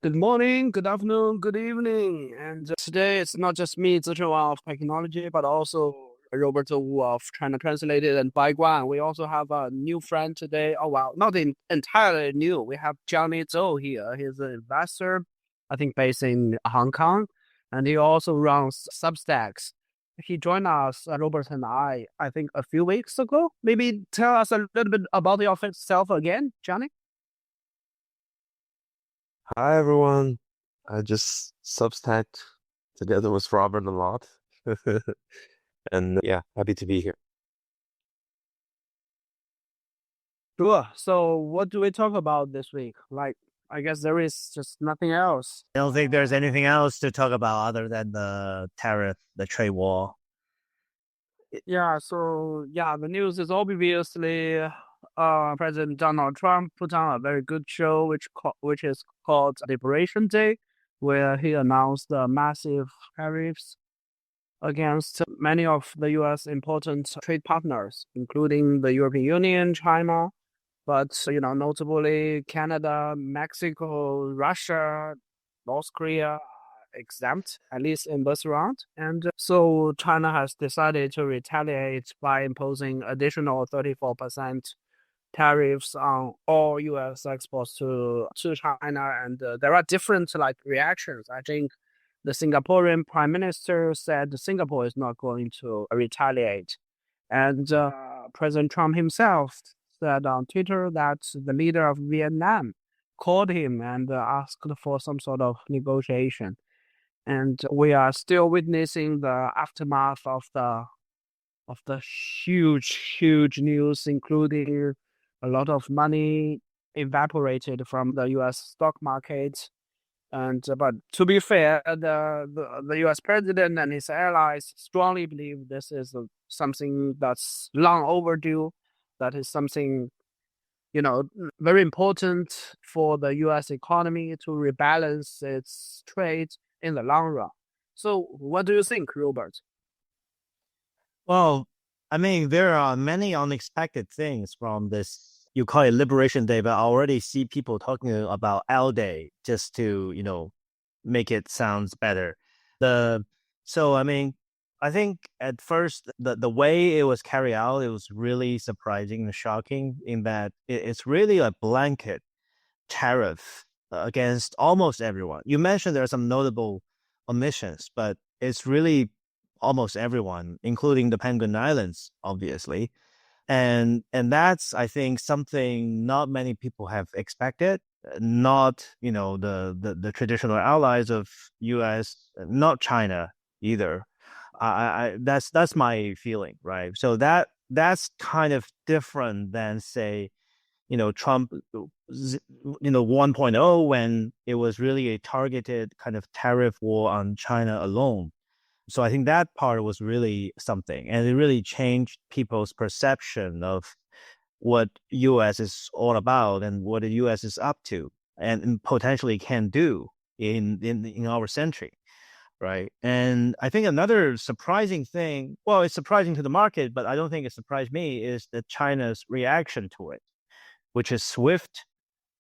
Good morning, good afternoon, good evening. And today it's not just me, Zichen of Pekingnology, but also Roberto Wu of China Translated and Baiguan. We also have a new friend today. Oh, well, not entirely new. We have Johnny Zhou here. He's an investor, I think based in Hong Kong, and he also runs Substacks. He joined us, Robert and I think a few weeks ago. Maybe tell us a little bit about yourself again, Johnny. Hi everyone. I just Substacked together with Robert a lot. And yeah, happy to be here. Sure. So what do we talk about this week? I guess there is just nothing else. I don't think there's anything else to talk about other than the tariff, the trade war. Yeah, so yeah, the news is obviously President Donald Trump put on a very good show which is called Liberation Day, where he announced massive tariffs against many of the US important trade partners, including the European Union, China, but notably Canada, Mexico, Russia, North Korea exempt, at least in this round. And so China has decided to retaliate by imposing additional 34% tariffs on all US exports to China. And there are different reactions. I think the Singaporean prime minister said Singapore is not going to retaliate. And President Trump himself said on Twitter that the leader of Vietnam called him and asked for some sort of negotiation. And we are still witnessing the aftermath of the huge news, including a lot of money evaporated from the U.S. stock market. And but to be fair, the U.S. president and his allies strongly believe this is something that's long overdue. That is something very important for the U.S. economy to rebalance its trade in the long run. So, what do you think, Robert? Well, I mean, there are many unexpected things from this. You call it Liberation Day, but I already see people talking about L Day just to, make it sounds better. I mean, I think at first the way it was carried out, it was really surprising and shocking in that it's really a blanket tariff against almost everyone. You mentioned there are some notable omissions, but it's really almost everyone, including the Penguin Islands, obviously. And that's, I think, something not many people have expected. Not, the traditional allies of U.S., not China either. That's my feeling, right? So that's kind of different than say, Trump, 1.0, when it was really a targeted kind of tariff war on China alone. So I think that part was really something, and it really changed people's perception of what U.S. is all about and what the U.S. is up to and potentially can do in our century, right? And I think another surprising thing, well, it's surprising to the market, but I don't think it surprised me, is that China's reaction to it, which is swift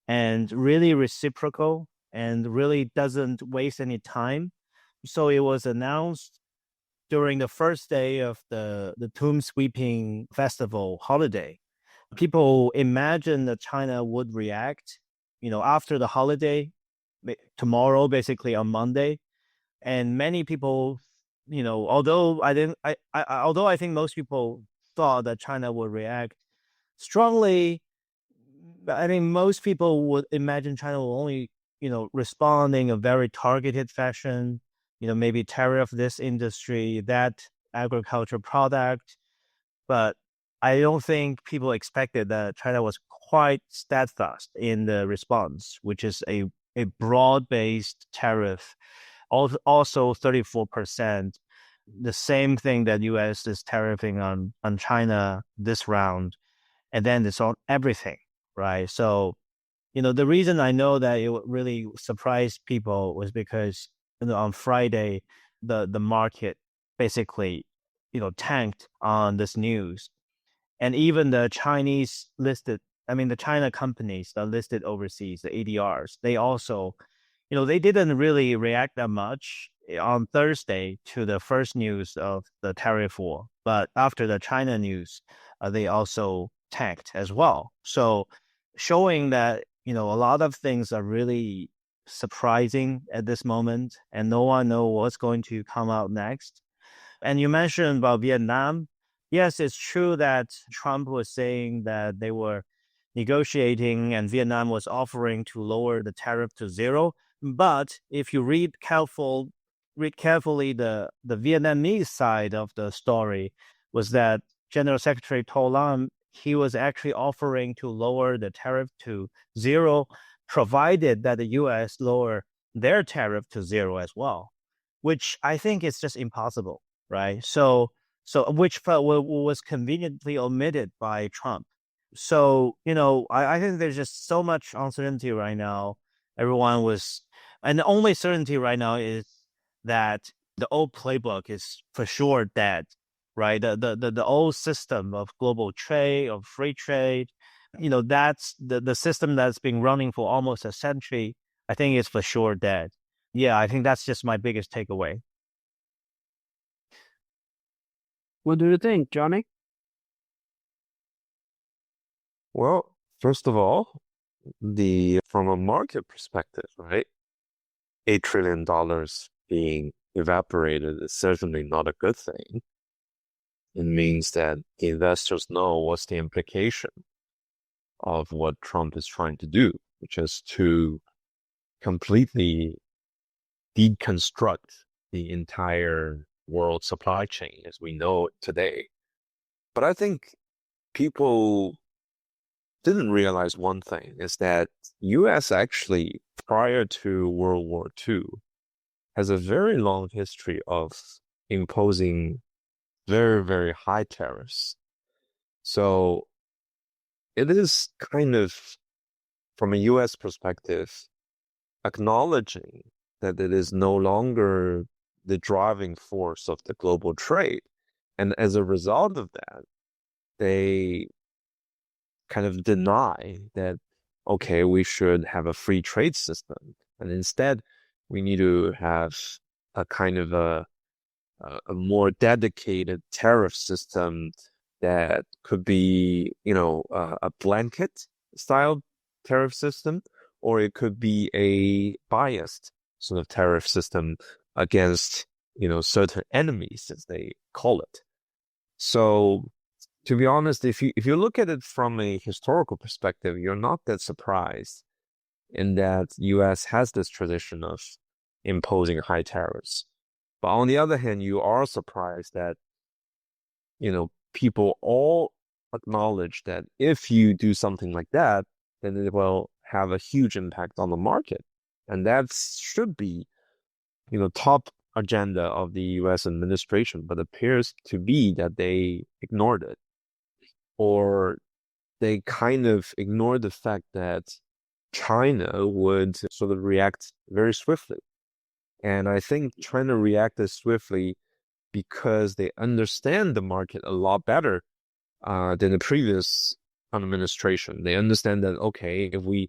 and really reciprocal and really doesn't waste any time. So it was announced during the first day of the Tomb Sweeping Festival holiday. People imagine that China would react, after the holiday, tomorrow, basically on Monday. And many people, although I think most people thought that China would react strongly, I think most people would imagine China will only, respond in a very targeted fashion, maybe tariff this industry, that agriculture product. But I don't think people expected that China was quite steadfast in the response, which is a broad-based tariff, also 34%, the same thing that U.S. is tariffing on China this round, and then it's on everything, right? So, the reason I know that it really surprised people was because, on Friday, the market basically, tanked on this news. And even the Chinese listed, I mean, the China companies that listed overseas, the ADRs, they also, they didn't really react that much on Thursday to the first news of the tariff war. But after the China news, they also tanked as well. So showing that, a lot of things are really surprising at this moment, and no one knows what's going to come out next. And you mentioned about Vietnam. Yes, it's true that Trump was saying that they were negotiating and Vietnam was offering to lower the tariff to zero. But if you read carefully the Vietnamese side of the story, was that General Secretary To Lam, he was actually offering to lower the tariff to zero, provided that the U.S. lower their tariff to zero as well, which I think is just impossible, right? So which was conveniently omitted by Trump. So, I think there's just so much uncertainty right now. And the only certainty right now is that the old playbook is for sure dead, right? The old system of global trade, of free trade, that's the system that's been running for almost a century. I think is for sure dead. Yeah, I think that's just my biggest takeaway. What do you think, Johnny? Well, first of all, from a market perspective, right? $8 trillion being evaporated is certainly not a good thing. It means that investors know what's the implication of what Trump is trying to do, which is to completely deconstruct the entire world supply chain as we know it today. But I think people didn't realize one thing, is that U.S. actually, prior to World War II, has a very long history of imposing very, very high tariffs. So it is kind of, from a U.S. perspective, acknowledging that it is no longer the driving force of the global trade. And as a result of that, they kind of deny that, okay, we should have a free trade system. And instead, we need to have a kind of a more dedicated tariff system that could be, a blanket style tariff system, or it could be a biased sort of tariff system against, certain enemies, as they call it. So, to be honest, if you look at it from a historical perspective, you're not that surprised in that U.S. has this tradition of imposing high tariffs. But on the other hand, you are surprised that, people all acknowledge that if you do something like that, then it will have a huge impact on the market. And that should be, top agenda of the U.S. administration, but appears to be that they ignored it. Or they kind of ignored the fact that China would sort of react very swiftly. And I think China reacted swiftly because they understand the market a lot better than the previous administration. They understand that, okay, if we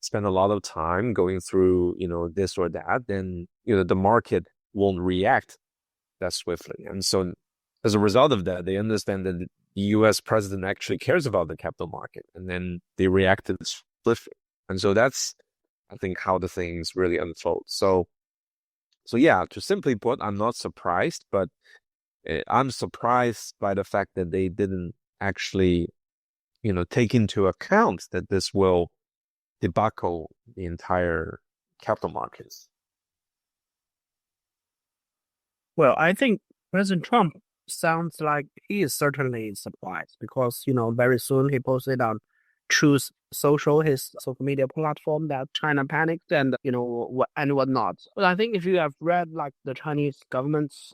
spend a lot of time going through, this or that, then, the market won't react that swiftly. And so as a result of that, they understand that the U.S. president actually cares about the capital market, and then they reacted swiftly. And so that's, I think, how the things really unfold. So yeah, to simply put, I'm not surprised, but I'm surprised by the fact that they didn't actually, take into account that this will debacle the entire capital markets. Well, I think President Trump sounds like he is certainly surprised because, very soon he posted on Truth Social, his social media platform, that China panicked and, and whatnot. But I think if you have read like the Chinese government's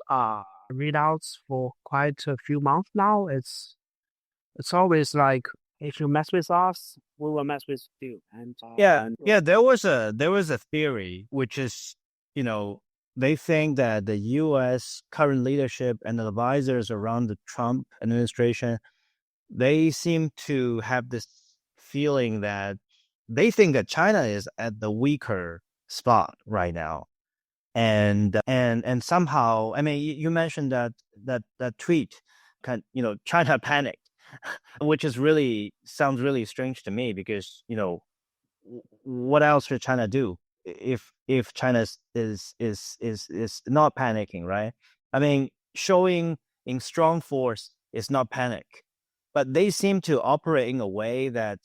readouts for quite a few months now, it's always like, if you mess with us, we will mess with you. And there was a theory which is, they think that the U.S. current leadership and the advisors around the Trump administration, they seem to have this feeling that they think that China is at the weaker spot right now. And somehow, I mean, you mentioned that tweet, China panicked, which is really sounds really strange to me because what else should China do if China is not panicking, right? I mean, showing in strong force is not panic, but they seem to operate in a way that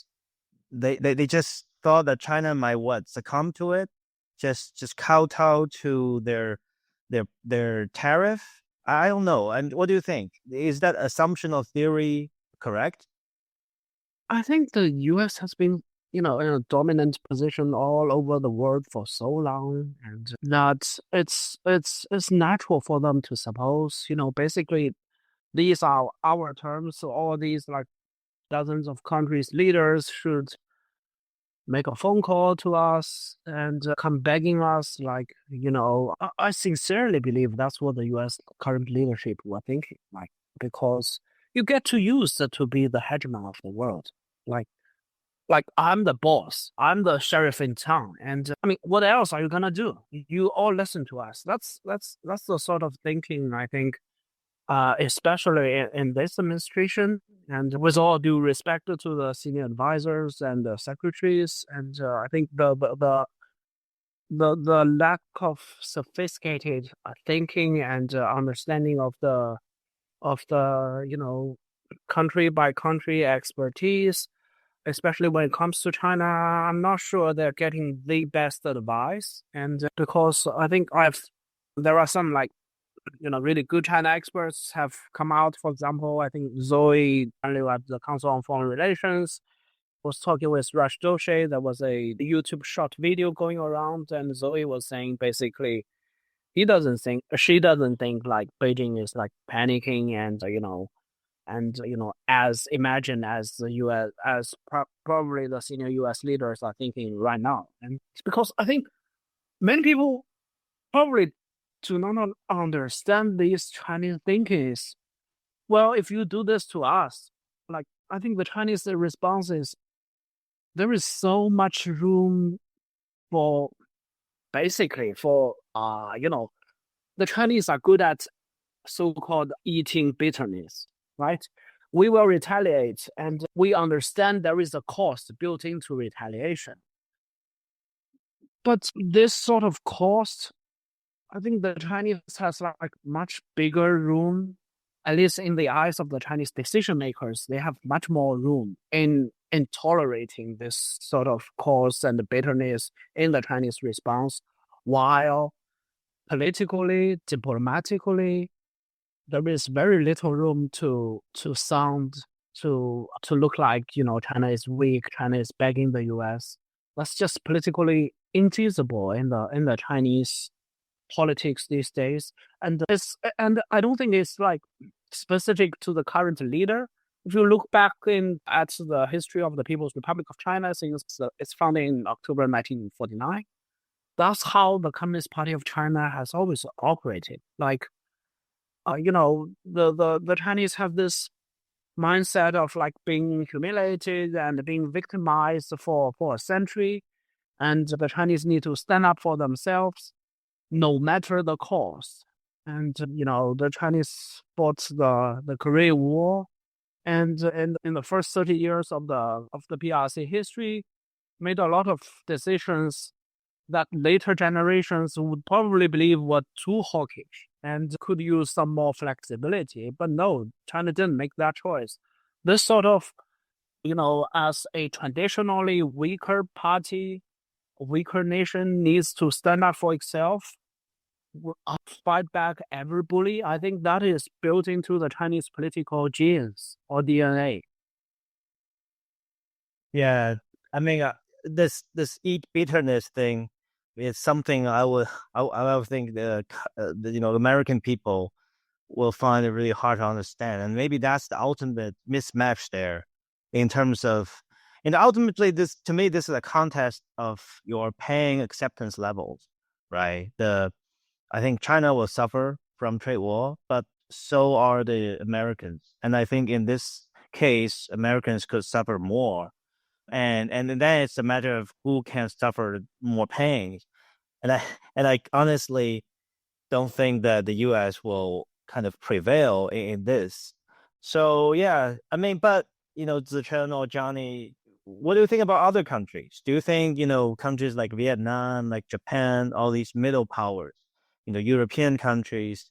they just thought that China might succumb to it, just kowtow to their tariff. I don't know. And what do you think? Is that assumption or theory correct? I think the US has been, in a dominant position all over the world for so long, and that it's natural for them to suppose, basically these are our terms, so all these like dozens of countries leaders should make a phone call to us and come begging us, like, I sincerely believe that's what the US current leadership were thinking, like, because you get to use that to be the hegemon of the world. Like I'm the boss, I'm the sheriff in town, and I mean, what else are you gonna do? You all listen to us. That's the sort of thinking I think, especially in this administration, and with all due respect to the senior advisors and the secretaries, and I think the lack of sophisticated thinking and understanding of the country by country expertise, especially when it comes to China, I'm not sure they're getting the best advice. And because I think there are some like, really good China experts have come out. For example, I think Zoe, at the Council on Foreign Relations, was talking with Rush Doshi. There was a YouTube short video going around, and Zoe was saying basically she doesn't think like Beijing is like panicking and as imagined as the U.S. as probably the senior U.S. leaders are thinking right now. And it's because I think many people probably do not understand this Chinese thinking is, well, if you do this to us, like I think the Chinese response is there is so much room for basically for the Chinese are good at so-called eating bitterness, right? We will retaliate, and we understand there is a cost built into retaliation. But this sort of cost, I think the Chinese has like much bigger room, at least in the eyes of the Chinese decision makers. They have much more room in tolerating this sort of cost and bitterness in the Chinese response, while politically, diplomatically, there is very little room to look like China is weak, China is begging the U.S. That's just politically infeasible in the Chinese politics these days, and I don't think it's like specific to the current leader. If you look back at the history of the People's Republic of China since its founding in October 1949, that's how the Communist Party of China has always operated. Like, the Chinese have this mindset of like being humiliated and being victimized for a century, and the Chinese need to stand up for themselves, no matter the cost. And the Chinese fought the Korean War, and in the first 30 years of the PRC history, made a lot of decisions that later generations would probably believe were too hawkish and could use some more flexibility. But no, China didn't make that choice. This sort of, as a traditionally weaker party, weaker nation needs to stand up for itself, fight back every bully. I think that is built into the Chinese political genes or DNA. Yeah, I mean, this eat bitterness thing is something I would think the American people will find it really hard to understand, and maybe that's the ultimate mismatch there, in terms of, and ultimately this to me this is a contest of your paying acceptance levels, right? I think China will suffer from trade war, but so are the Americans, and I think in this case Americans could suffer more, and then it's a matter of who can suffer more pain. And I honestly don't think that the U.S. will kind of prevail in this. So yeah, I mean, but Zichen or Johnny, what do you think about other countries? Do you think countries like Vietnam, like Japan, all these middle powers, European countries,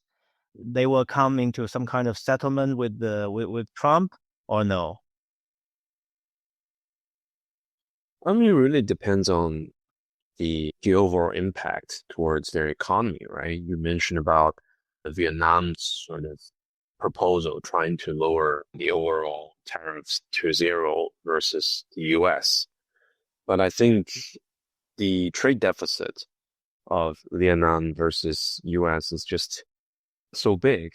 they will come into some kind of settlement with Trump or no? I mean, it really depends on the overall impact towards their economy, right? You mentioned about Vietnam's sort of proposal trying to lower the overall tariffs to zero versus the US. But I think the trade deficit of Vietnam versus US is just so big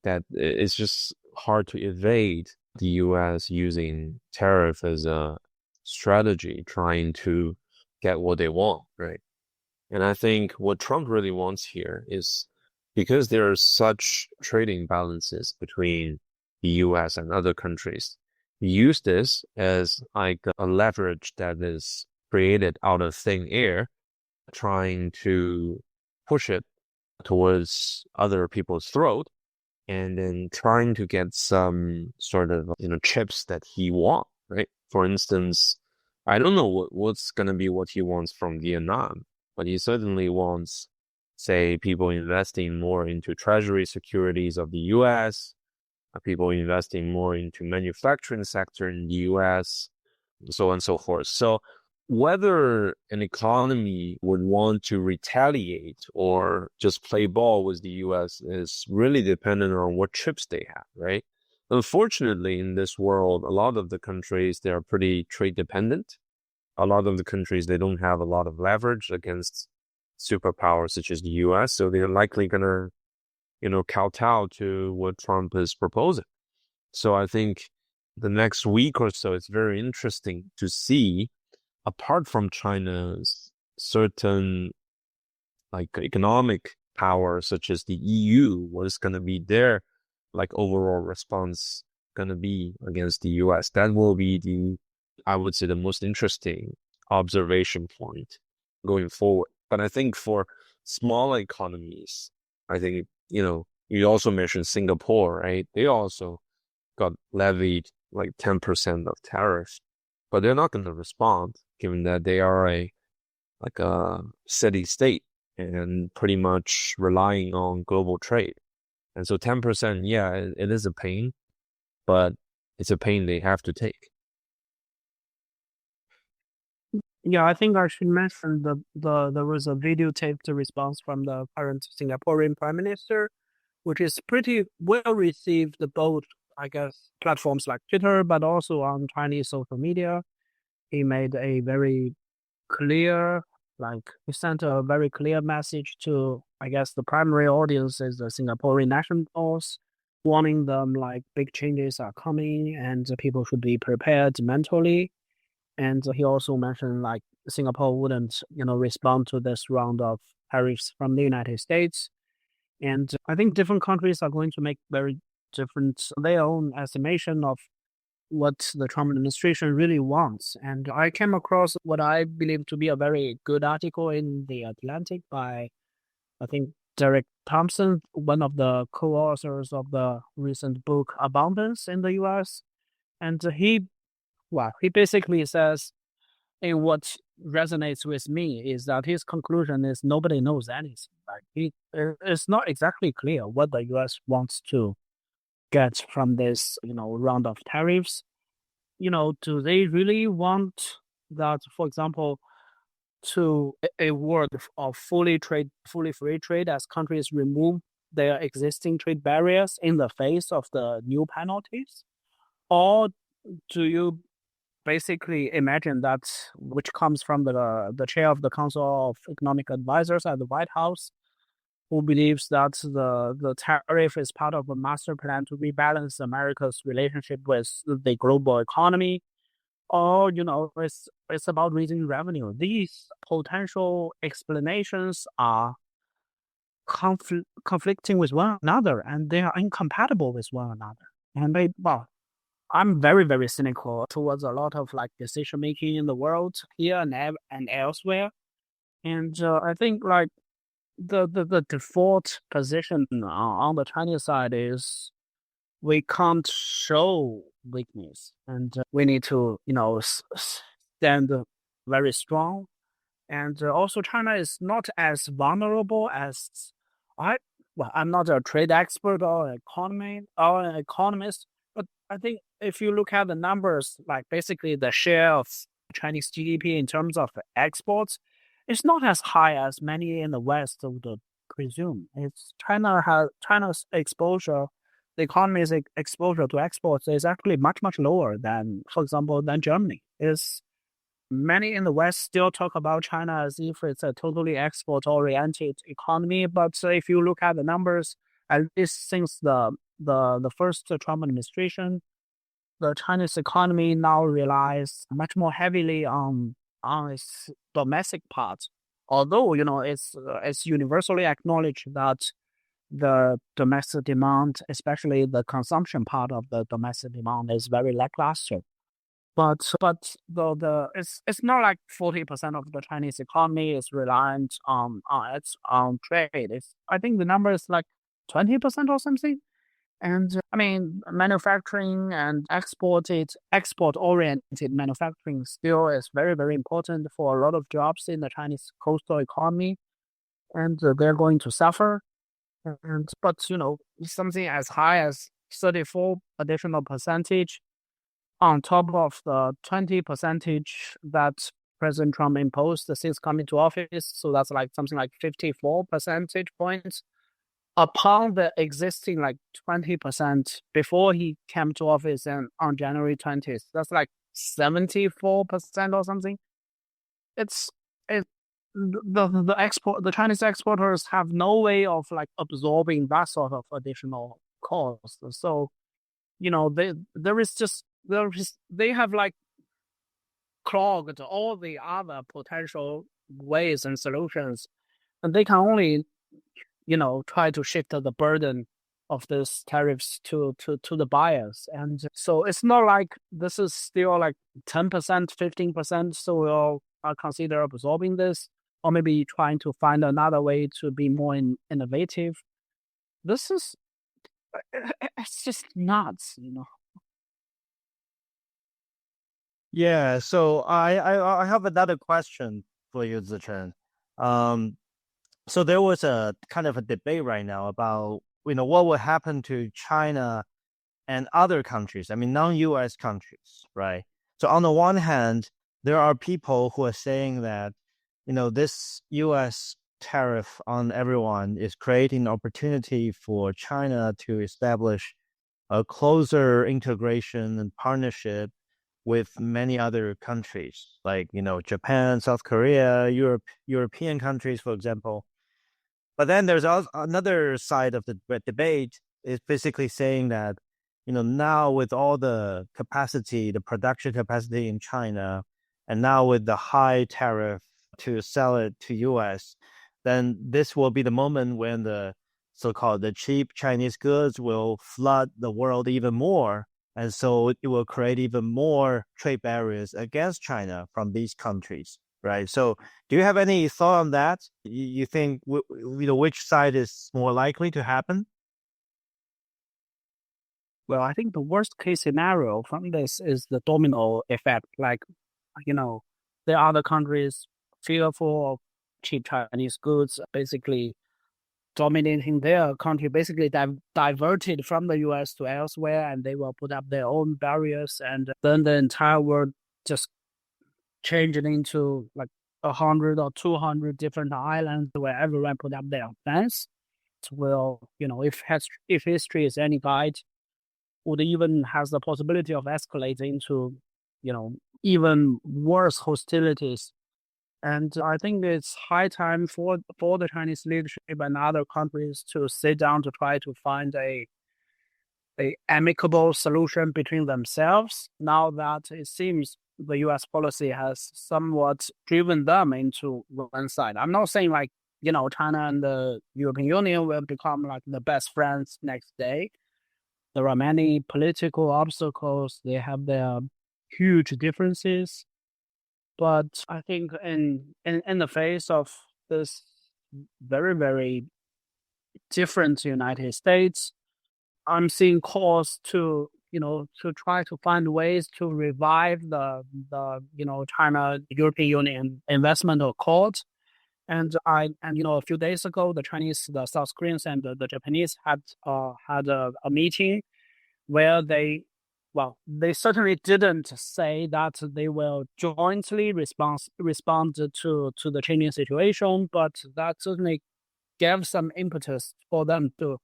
that it's just hard to evade the US using tariff as a strategy, trying to get what they want, right? And I think what Trump really wants here is because there are such trading balances between the US and other countries, use this as like a leverage that is created out of thin air, trying to push it towards other people's throat and then trying to get some sort of chips that he wants, right? For instance, I don't know what's gonna be what he wants from Vietnam, but he certainly wants, say, people investing more into treasury securities of the US, people investing more into manufacturing sector in the US, so on and so forth. So whether an economy would want to retaliate or just play ball with the US is really dependent on what chips they have, right? Unfortunately, in this world, a lot of the countries, they are pretty trade dependent. A lot of the countries, they don't have a lot of leverage against superpowers such as the US, so they're likely gonna, kowtow to what Trump is proposing. So I think the next week or so, it's very interesting to see, apart from China's certain like economic power, such as the EU, what is going to be their like overall response going to be against the US? That will be I would say, the most interesting observation point going forward. But I think for smaller economies, I think, you also mentioned Singapore, right? They also got levied like 10% of tariffs, but they're not going to respond given that they are like a city state and pretty much relying on global trade. And so 10%, yeah, it is a pain, but it's a pain they have to take. Yeah, I think I should mention there was a videotaped response from the current Singaporean Prime Minister, which is pretty well received both, I guess, platforms like Twitter, but also on Chinese social media. He made a very clear, he sent a very clear message to, I guess, the primary audience is the Singaporean nationals, warning them big changes are coming and people should be prepared mentally. And he also mentioned Singapore wouldn't, respond to this round of tariffs from the United States. And I think different countries are going to make very different, their own estimation of what the Trump administration really wants. And I came across what I believe to be a very good article in The Atlantic by, I think, Derek Thompson, one of the co-authors of the recent book Abundance in the US. And he basically says, and what resonates with me is that his conclusion is nobody knows anything. It's not exactly clear what the US wants to get from this, round of tariffs. Do they really want that, for example, to a world of fully free trade as countries remove their existing trade barriers in the face of the new penalties? Or do you basically imagine that, which comes from the chair of the Council of Economic Advisors at the White House, who believes that the tariff is part of a master plan to rebalance America's relationship with the global economy, or it's about raising revenue? These potential explanations are conflicting with one another, and they are incompatible with one another. And I'm very, very cynical towards a lot of decision making in the world here and elsewhere. And I think like the default position on the Chinese side is we can't show weakness, and we need to, stand very strong. And also, China is not as vulnerable as I. Well, I'm not a trade expert or an economist, but I think if you look at the numbers, like basically the share of Chinese GDP in terms of exports, it's not as high as many in the West would presume. China's exposure, the economy's exposure to exports is actually much lower than, for example, than Germany. Is Many in the West still talk about China as if it's a totally export-oriented economy, but if you look at the numbers, at least since the first Trump administration, the Chinese economy now relies much more heavily on its domestic part. Although it's universally acknowledged that the domestic demand, especially the consumption part of the domestic demand, is very lackluster. But it's not like 40% of the Chinese economy is reliant on trade. I think the number is like 20% or something. And I mean, manufacturing and export-oriented manufacturing still is very important for a lot of jobs in the Chinese coastal economy, and they're going to suffer. But something as high as 34 additional percentage on top of the 20 percentage that President Trump imposed since coming to office. So that's like something like 54 percentage points upon the existing like 20% before he came to office and on January 20th. That's like 74% or something. It's it the Chinese exporters have no way of like absorbing that sort of additional cost. So they have like clogged all the other potential ways and solutions, and they can only try to shift the burden of these tariffs to the buyers. And so it's not like this is still like 10%, 15%, so we'll consider absorbing this, or maybe trying to find another way to be more innovative. This is it's just nuts. Yeah, so I have another question for you, Zichen. So there was a kind of a debate right now about what will happen to China and other countries. I mean, non-US countries, right? So on the one hand, there are people who are saying that this US tariff on everyone is creating opportunity for China to establish a closer integration and partnership with many other countries, like Japan, South Korea, European countries, for example. But then there's also another side of the debate is basically saying that now with all the capacity, the production capacity in China, and now with the high tariff to sell it to US, then this will be the moment when the so-called the cheap Chinese goods will flood the world even more. And so it will create even more trade barriers against China from these countries, right? So do you have any thought on that? You think which side is more likely to happen? Well, I think the worst case scenario from this is the domino effect. Like, there are other countries fearful of cheap Chinese goods, basically dominating their country, basically diverted from the US to elsewhere, and they will put up their own barriers, and then the entire world just change it into like 100 or 200 different islands where everyone put up their fence. Will, if history is any guide, would even has the possibility of escalating to, even worse hostilities. And I think it's high time for the Chinese leadership and other countries to sit down to try to find a amicable solution between themselves. Now that it seems the U.S. policy has somewhat driven them into one side. I'm not saying like China and the European Union will become like the best friends next day. There are many political obstacles. They have their huge differences. But I think in the face of this very, very different United States, I'm seeing calls to, to try to find ways to revive the China European Union investment accord. And a few days ago, the Chinese, the South Koreans, and the Japanese had a meeting where they certainly didn't say that they will jointly respond to the changing situation, but that certainly gave some impetus for them to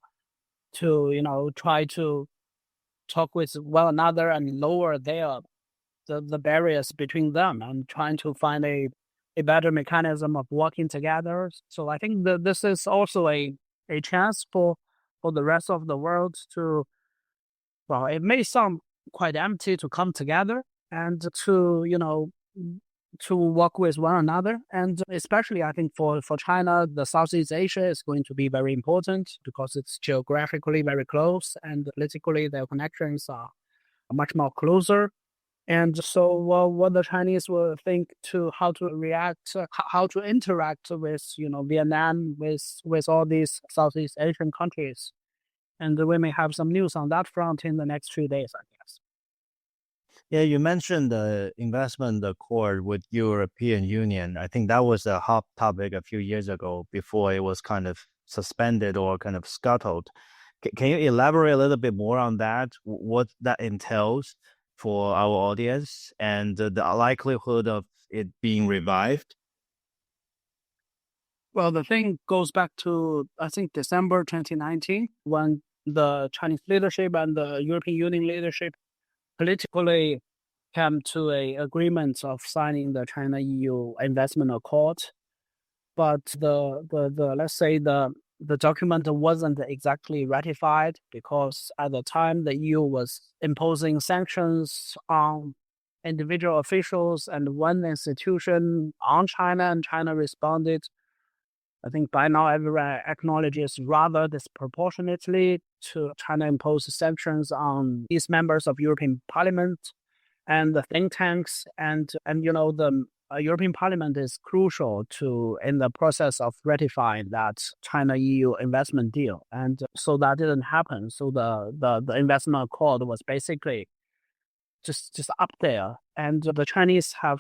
try to talk with one another and lower the barriers between them and trying to find a better mechanism of working together. So I think that this is also a chance for the rest of the world to, well, it may sound quite empty, to come together and to work with one another. And especially, I think for China, the Southeast Asia is going to be very important because it's geographically very close and politically their connections are much more closer. And so, what the Chinese will think to how to react, how to interact with, Vietnam, with all these Southeast Asian countries. And we may have some news on that front in the next 3 days, I guess. Yeah, you mentioned the investment accord with European Union. I think that was a hot topic a few years ago before it was kind of suspended or kind of scuttled. Can you elaborate a little bit more on that? What that entails for our audience and the likelihood of it being revived? Well, the thing goes back to, I think, December 2019, when the Chinese leadership and the European Union leadership politically came to a agreement of signing the China-EU investment accord. But the let's say the document wasn't exactly ratified because at the time the EU was imposing sanctions on individual officials and one institution on China, and China responded. I think by now everyone acknowledges rather disproportionately to China impose sanctions on these members of European Parliament and the think tanks, and the European Parliament is crucial in the process of ratifying that China EU investment deal, and so that didn't happen. So the investment accord was basically just up there, and the Chinese have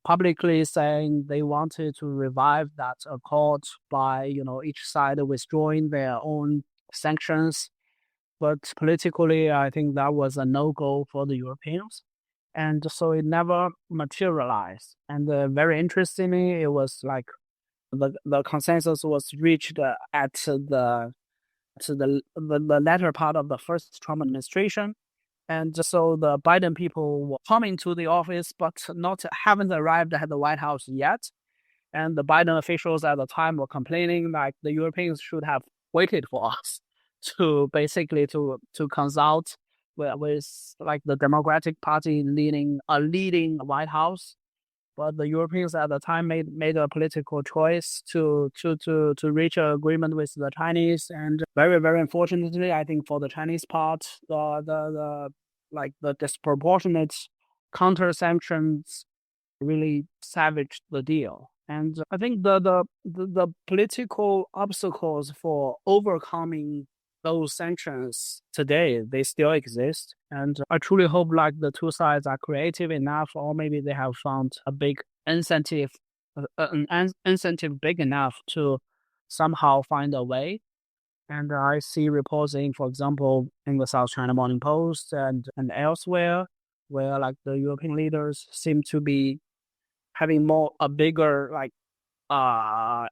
publicly saying they wanted to revive that accord by each side withdrawing their own sanctions. But politically, I think that was a no-go for the Europeans. And so it never materialized. And very interestingly, it was like the consensus was reached at the latter part of the first Trump administration. And so the Biden people were coming to the office, but haven't arrived at the White House yet. And the Biden officials at the time were complaining like the Europeans should have waited for us to basically to consult with like the Democratic Party leading White House. But the Europeans at the time made a political choice to reach an agreement with the Chinese, and very, very unfortunately, I think for the Chinese part, the disproportionate counter sanctions really savaged the deal. And I think the political obstacles for overcoming those sanctions today, they still exist. And I truly hope like the two sides are creative enough, or maybe they have found a big incentive, an incentive big enough to somehow find a way. And I see reporting, for example, in the South China Morning Post and elsewhere, where like the European leaders seem to be having a bigger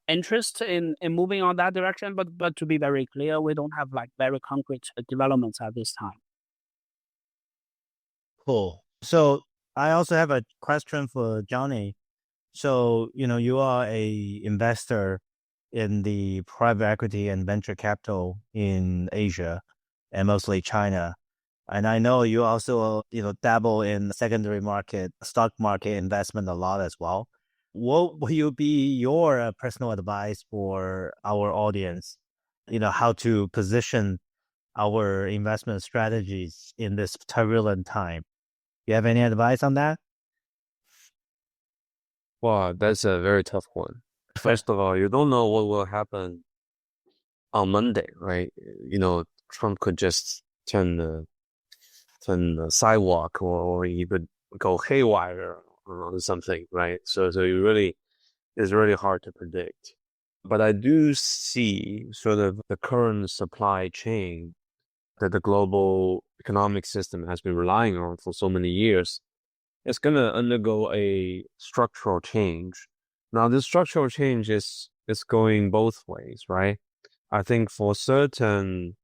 interest in moving on that direction. But to be very clear, we don't have like very concrete developments at this time. Cool. So I also have a question for Johnny. So, you are a investor in the private equity and venture capital in Asia and mostly China. And I know you also, dabble in secondary market, stock market investment a lot as well. What will be your personal advice for our audience, how to position our investment strategies in this turbulent time? You have any advice on that? Wow, that's a very tough one. First of all, you don't know what will happen on Monday, right? Trump could just turn the sidewalk or he could go haywire or something, right? So it's really hard to predict. But I do see sort of the current supply chain that the global economic system has been relying on for so many years. It's going to undergo a structural change. Now, this structural change is going both ways, right? I think for certain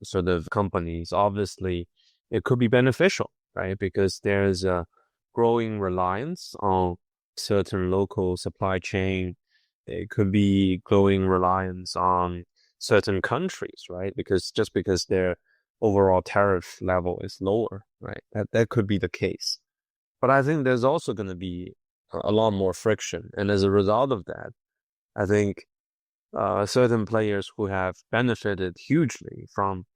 sort of companies, obviously, it could be beneficial, right? Because there's a growing reliance on certain local supply chain. It could be growing reliance on certain countries, right? Because their overall tariff level is lower, right? That could be the case. But I think there's also going to be a lot more friction. And as a result of that, I think certain players who have benefited hugely from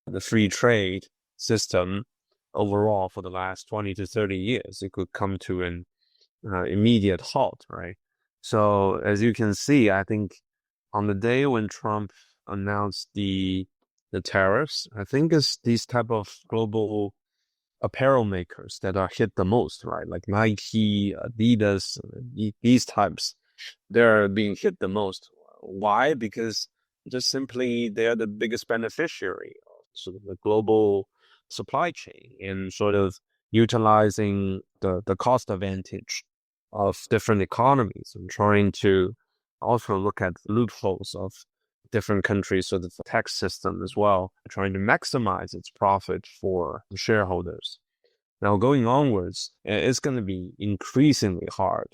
the free trade system overall for the last 20 to 30 years, it could come to an immediate halt, right? So as you can see, I think on the day when Trump announced the tariffs, I think it's these type of global apparel makers that are hit the most, right? Like Nike, Adidas, these types, they're being hit the most. Why? Because just simply they're the biggest beneficiary of sort of the global supply chain and sort of utilizing the cost advantage of different economies and trying to also look at loopholes of different countries' sort of tax system as well, trying to maximize its profit for the shareholders. Now, going onwards, it's going to be increasingly hard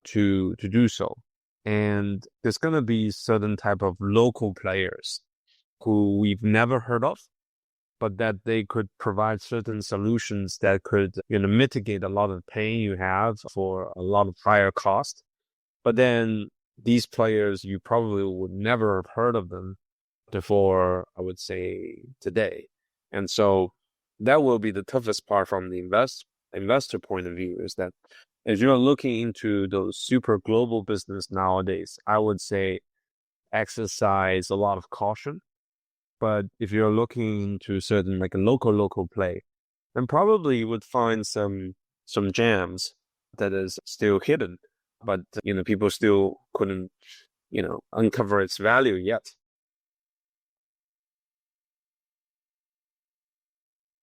to do so. And there's going to be certain type of local players who we've never heard of, but that they could provide certain solutions that could, mitigate a lot of pain you have for a lot of higher cost. But then these players, you probably would never have heard of them before, I would say, today. And so that will be the toughest part from the investor point of view, is that if you're looking into those super global business nowadays, I would say exercise a lot of caution. But if you're looking into certain like a local play, then probably you would find some gems that is still hidden, but people still couldn't uncover its value yet.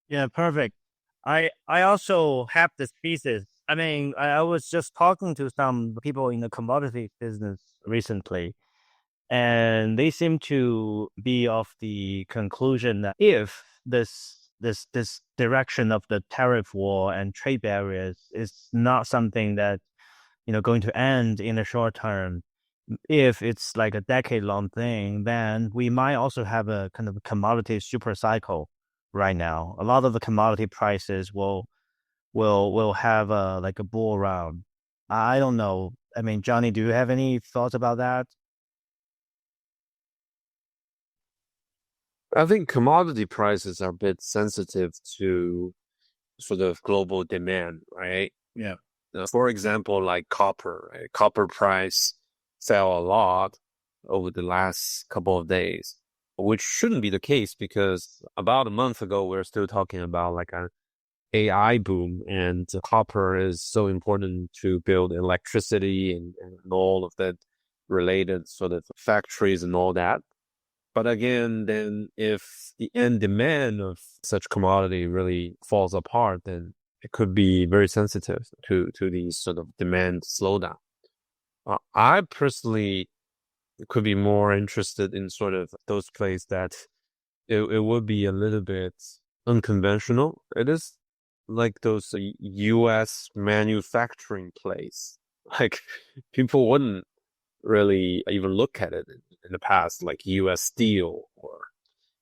Yeah, perfect. I also have this thesis. I mean, I was just talking to some people in the commodity business recently, and they seem to be of the conclusion that if this direction of the tariff war and trade barriers is not something that going to end in the short term, if it's like a decade-long thing, then we might also have a kind of commodity super cycle right now. A lot of the commodity prices will have a like a bull run. I don't know. I mean, Johnny, do you have any thoughts about that? I think commodity prices are a bit sensitive to sort of global demand, right? Yeah. For example, like copper, right? Copper price fell a lot over the last couple of days, which shouldn't be the case because about a month ago, we are still talking about like an AI boom, and copper is so important to build electricity and all of that related sort of factories and all that. But again, then if the end demand of such commodity really falls apart, then it could be very sensitive to these sort of demand slowdown. I personally could be more interested in sort of those plays that it would be a little bit unconventional. It is like those U.S. manufacturing plays. Like people wouldn't really even look at it in the past, like U.S. Steel or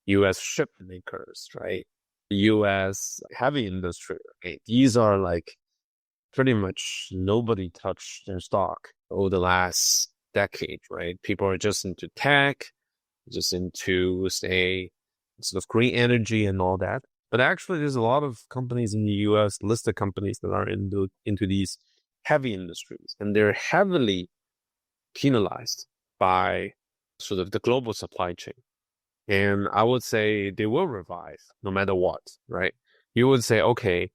U.S. ship makers, right? U.S. heavy industry. Okay, these are like pretty much nobody touched their stock over the last decade, right? People are just into tech, just into, say, sort of green energy and all that. But actually, there's a lot of companies in the U.S., listed companies that are into these heavy industries, and they're heavily penalized by sort of the global supply chain. And I would say they will revive no matter what, right? You would say, okay,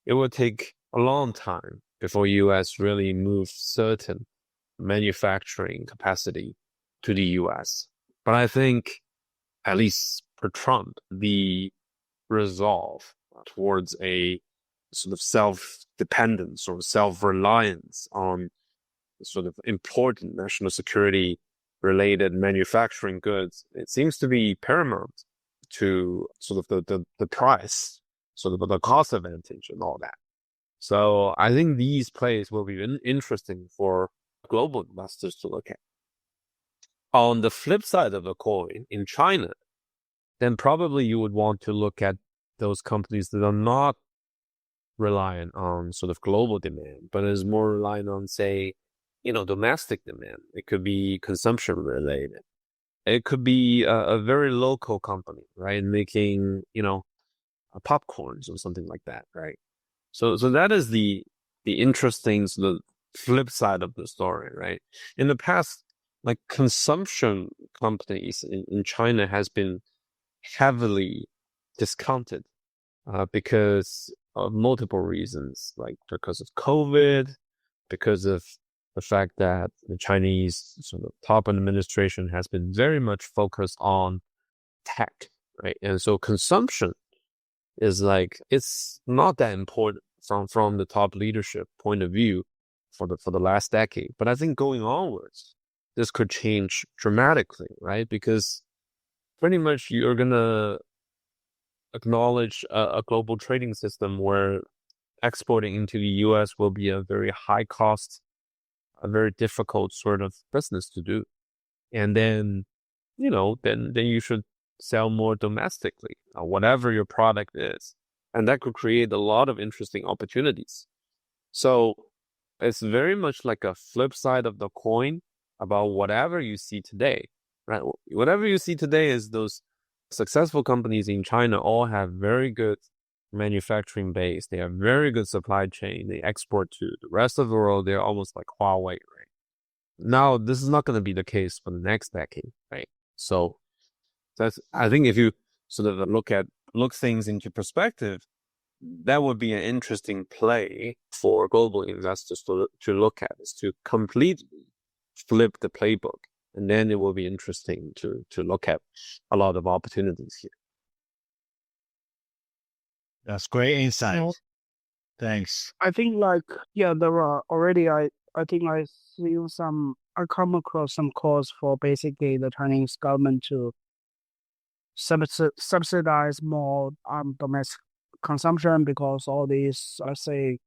it will take a long time before US really moves certain manufacturing capacity to the US. But I think, at least for Trump, the resolve towards a sort of self-dependence or self-reliance on sort of important national security related manufacturing goods, it seems to be paramount to sort of the price, sort of the cost advantage and all that. So I think these plays will be interesting for global investors to look at. On the flip side of the coin, in China, then probably you would want to look at those companies that are not reliant on sort of global demand, but is more reliant on, say, domestic demand. It could be consumption related. It could be a very local company, right? Making, popcorns or something like that, right? So that is the interesting sort of flip side of the story, right? In the past, like consumption companies in China has been heavily discounted because of multiple reasons, like because of COVID, because of the fact that the Chinese sort of top administration has been very much focused on tech, right? And so consumption is like, it's not that important from the top leadership point of view for the last decade. But I think going onwards, this could change dramatically, right? Because pretty much you're gonna acknowledge a global trading system where exporting into the US will be a very high cost, a very difficult sort of business to do. And then, then you should sell more domestically, whatever your product is. And that could create a lot of interesting opportunities. So it's very much like a flip side of the coin about whatever you see today, right? Whatever you see today is those successful companies in China all have very good manufacturing base. They have very good supply chain. They export to the rest of the world. They're almost like Huawei, right? Now, this is not going to be the case for the next decade, right? So I think if you sort of look things into perspective, that would be an interesting play for global investors to look at, is to completely flip the playbook. And then it will be interesting to look at a lot of opportunities here. That's great insight. Thanks. I think there are already, I think I come across some calls for basically the Chinese government to subsidize more domestic consumption, because all these, let's say,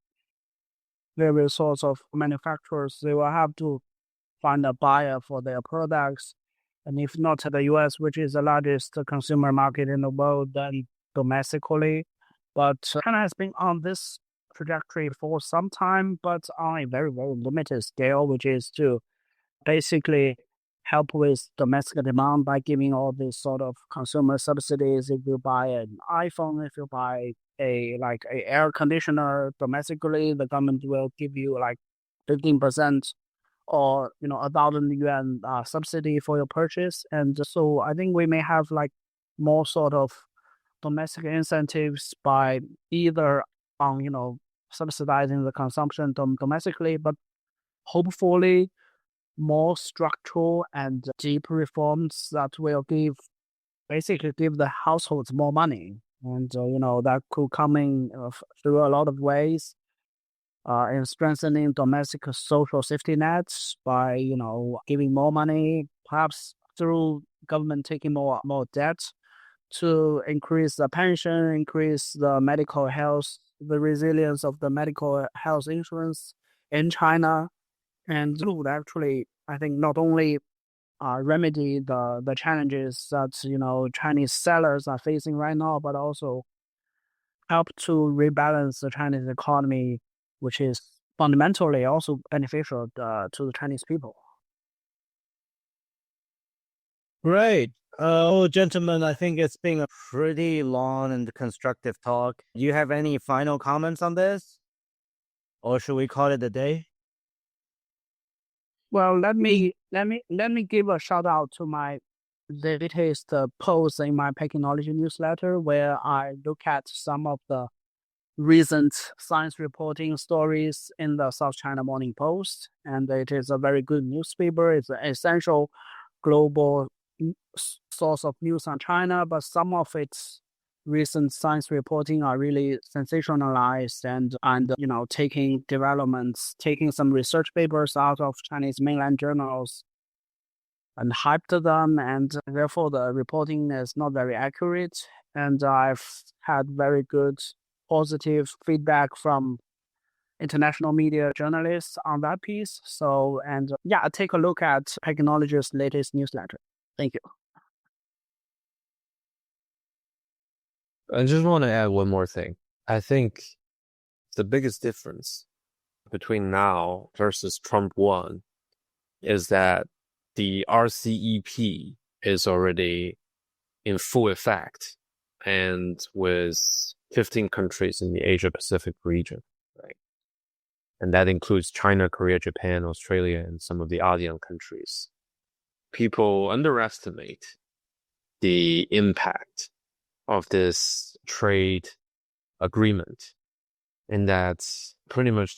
various sorts of manufacturers, they will have to find a buyer for their products. And if not the US, which is the largest consumer market in the world, then domestically. But China has been on this trajectory for some time, but on a very, very limited scale, which is to basically help with domestic demand by giving all these sort of consumer subsidies. If you buy an iPhone, if you buy a air conditioner domestically, the government will give you like 15% or 1,000 yuan subsidy for your purchase. And so I think we may have like more sort of domestic incentives by either on subsidizing the consumption domestically, but hopefully more structural and deep reforms that will basically give the households more money. And that could come in through a lot of ways, in strengthening domestic social safety nets by giving more money, perhaps through government taking more debt to increase the pension, increase the medical health, the resilience of the medical health insurance in China. And this would actually, I think, not only remedy the challenges that Chinese sellers are facing right now, but also help to rebalance the Chinese economy, which is fundamentally also beneficial to the Chinese people. Great. Gentlemen, I think it's been a pretty long and constructive talk. Do you have any final comments on this? Or should we call it a day? Well, let me give a shout out to my latest post in my Pekingnology newsletter, where I look at some of the recent science reporting stories in the South China Morning Post, and it is a very good newspaper. It's an essential global source of news on China, but some of its recent science reporting are really sensationalized and taking some research papers out of Chinese mainland journals and hyped them, and therefore the reporting is not very accurate. And I've had very good positive feedback from international media journalists on that piece. So, and yeah, take a look at Pekingnology's latest newsletter. Thank you. I just want to add one more thing. I think the biggest difference between now versus Trump 1 is that the RCEP is already in full effect and with 15 countries in the Asia Pacific region, right? And that includes China, Korea, Japan, Australia, and some of the ASEAN countries. People underestimate the impact of this trade agreement, and that's pretty much,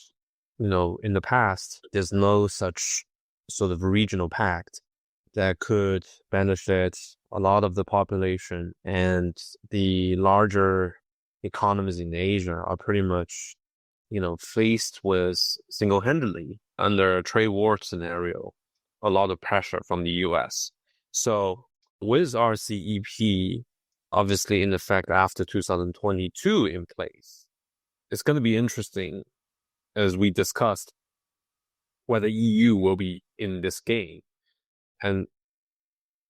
in the past, there's no such sort of regional pact that could benefit a lot of the population, and the larger economies in Asia are pretty much, faced with single-handedly under a trade war scenario, a lot of pressure from the US. So with RCEP, obviously in effect after 2022 in place, it's going to be interesting, as we discussed, whether EU will be in this game. And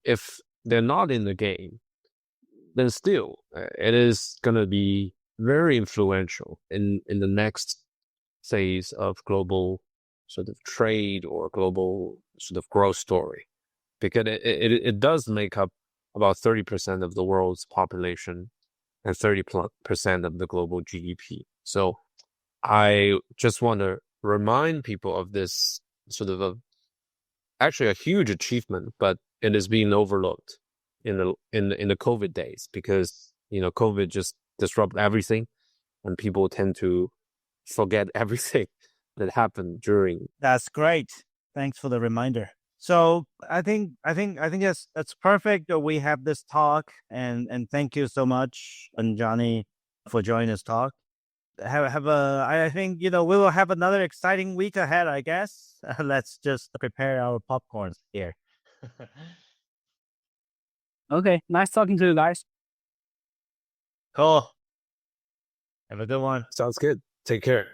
if they're not in the game, then still it is going to be very influential in the next phase of global sort of trade or global sort of growth story, because it does make up about 30% of the world's population and 30% of the global GDP. So I just want to remind people of this sort of actually a huge achievement, but it is being overlooked in the COVID days, because COVID just disrupted everything, and people tend to forget everything that happened during. That's great. Thanks for the reminder. So I think that's perfect that we have this talk, and thank you so much, and Johnny, for joining this talk. I think we will have another exciting week ahead, I guess. Let's just prepare our popcorns here. Okay, nice talking to you guys. Cool. Have a good one. Sounds good. Take care.